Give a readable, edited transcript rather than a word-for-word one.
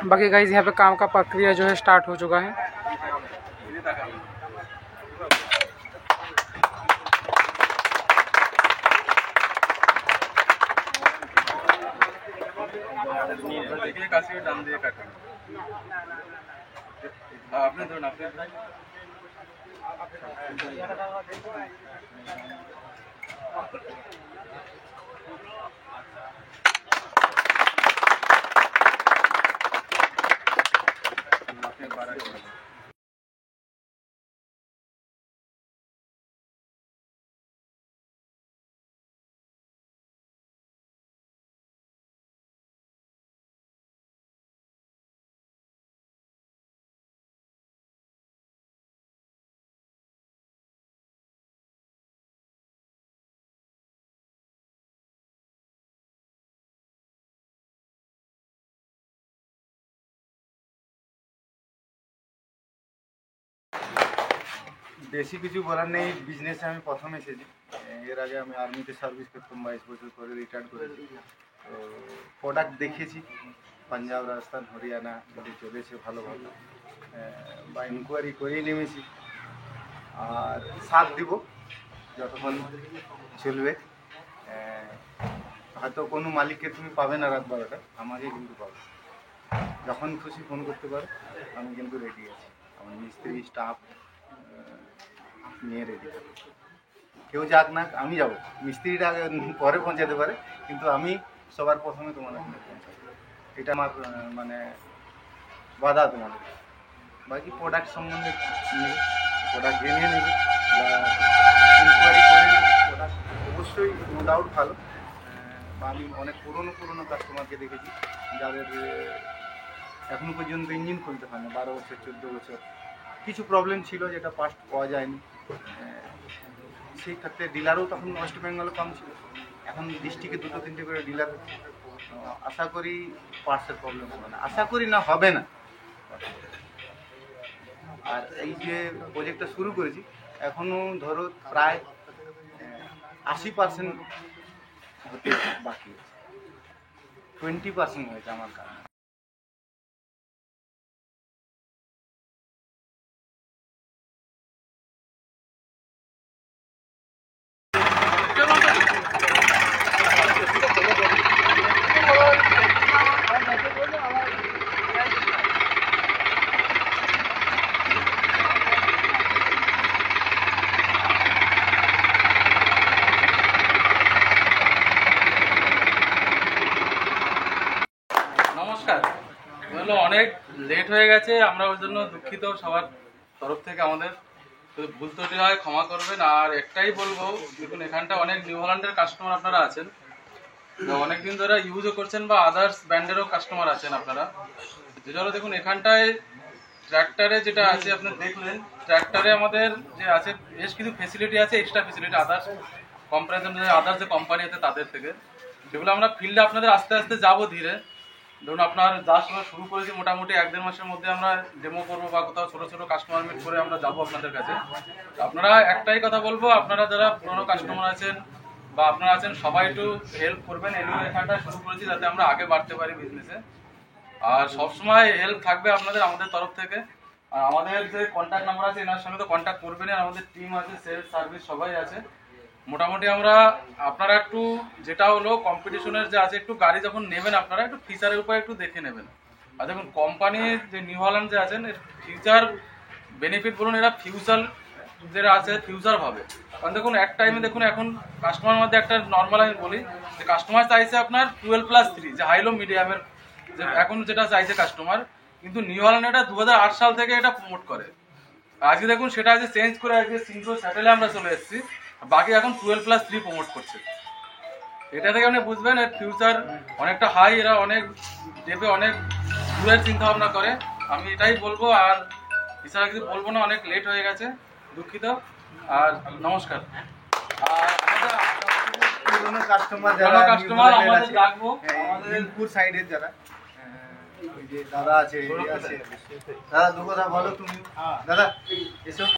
बाकी गाइस यहाँ पे काम का प्रक्रिया जो है स्टार्ट हो चुका है। आपने दो ना বেশি কিছু বলার নেই। বিজনেসে আমি প্রথম এসেছি। এর আগে আমি আর্মিতে সার্ভিস করতাম, 22 বছর করে রিটায়ার্ড করেছি। তো প্রোডাক্ট দেখেছি পাঞ্জাব, রাজস্থান, হরিয়ানা যদি চলেছে ভালো ভালো, বা ইনকোয়ারি করেই নেমেছি। আর সাথ দিব যতক্ষণ চলবে। হয়তো কোনো মালিককে তুমি পাবে না রাত 12টা, আমাকে কিন্তু পাবে। যখন খুশি ফোন করতে পারো, আমি কিন্তু রেডি আছি। আমার মিস্ত্রি স্টাফ নিয়ে রেডি থাকবে। কেউ যাক না, আমি যাবো। মিস্ত্রিটা আগে পরে পৌঁছাতে পারে, কিন্তু আমি সবার প্রথমে তোমার এখানে পৌঁছাবো। এটা আমার মানে বাধা তোমাদের। বাকি প্রোডাক্ট সম্বন্ধে নেবে, প্রোডাক্ট জেনে নেবে বা ইনকোয়ারি করে নেবে। প্রোডাক্ট অবশ্যই নো ডাউট ভালো। বা আমি অনেক পুরনো কাস্টমারকে দেখেছি যাদের এখনও পর্যন্ত ইঞ্জিন খুলতে হয় না, 12 বছর 14 বছর। কিছু প্রবলেম ছিল যেটা পাস্ট পাওয়া যায়নি। সেই ক্ষেত্রে ডিলারও তখন ওয়েস্ট বেঙ্গলে কম ছিল, এখন ডিস্ট্রিক্টে 2-3টে করে ডিলার হচ্ছে। আশা করি পার্টসের প্রবলেম হবে না, আশা করি না হবে না। আর এই যে প্রজেক্টটা শুরু করেছি, এখনও ধরো প্রায় 80% হতে বাকি আছে, 20% হয়েছে আমার কাজ। অনেক লেট হয়ে গেছে, আমরা ওই জন্য দুঃখিত। সবার তরফ থেকে আমাদের ভুল ত্রুটি হয় ক্ষমা করবেন। আর একটাই বলবো, দেখুন এখানটা অনেক নিউ হল্যান্ডের কাস্টমার আপনারা আছেন, অনেকদিন ধরে ইউজও করছেন, বা আদার্স ব্র্যান্ডেরও কাস্টমার আছেন আপনারা। যেটা দেখুন এখানটায় ট্র্যাক্টরে যেটা আছে আপনি দেখলেন, ট্র্যাক্টরে আমাদের যে আছে বেশ কিছু ফেসিলিটি আছে, extra facility others comparison others যে কোম্পানি আছে তাদের থেকে, যেগুলো আমরা ফিল্ডে আপনাদের আস্তে আস্তে যাবো ধীরে। ধরুন আপনার যার সময় শুরু করেছি, মোটামুটি 1-1.5 মাসের মধ্যে আমরা ডেমো করবো বা কোথাও ছোটো ছোটো কাস্টমার মিট করে আমরা যাবো আপনাদের কাছে। আপনারা একটাই কথা বলবো, আপনারা যারা পুরোনো কাস্টমার আছেন বা আপনারা আছেন, সবাই একটু হেল্প করবেন। এখানটা শুরু করেছি যাতে আমরা আগে বাড়তে পারি বিজনেসে, আর সবসময় হেল্প থাকবে আপনাদের আমাদের তরফ থেকে। আর আমাদের যে কন্ট্যাক্ট নাম্বার আছে, এনার সঙ্গে তো কন্ট্যাক্ট করবেন। আর আমাদের টিম আছে, সেলস সার্ভিস সবাই আছে। মোটামুটি আমরা আপনারা একটু যেটা হলো কম্পিটিশনের যে আছে, একটু গাড়ি যখন নেবেন আপনারা একটু ফিচারের উপর একটু দেখে নেবেন। আর দেখুন কোম্পানির যে নিউ হল্যান্ড যে আছেন, ফিউচার বেনিফিট বলুন, এরা ফিউচার যেটা আছে ফিউচার ভাবে। কারণ দেখুন এক টাইমে দেখুন এখন কাস্টমার মধ্যে একটা নর্মাল আমি বলি যে কাস্টমার চাইছে আপনার 12+3 যে হাইলো মিডিয়ামের, যে এখন যেটা চাইছে কাস্টমার। কিন্তু নিউ হল্যান্ড এটা 2008 সাল থেকে এটা প্রমোট করে। আজকে দেখুন সেটা আজকে চেঞ্জ করে আজকে সিনক্রো স্যাটেলে আমরা চলে এসেছি, বাকি এখন 12+3 প্রমোট করছে। এটা থেকে আপনি বুঝবেন এর ফিউচার অনেকটা হাই, এরা অনেক দেবে, অনেক দূরের চিন্তা ভাবনা করে। আমি এটাই বলবো, আর এছাড়া কিছু বলবো না। অনেক লেট হয়ে গেছে, দুঃখিত। আর নমস্কার। আর পুরনো কাস্টমার আমাদের ডাকবো, আমাদের সাইডের যারা ওই যে দাদা আছে, দাদা দু কথা বলো তুমি। দাদা এসব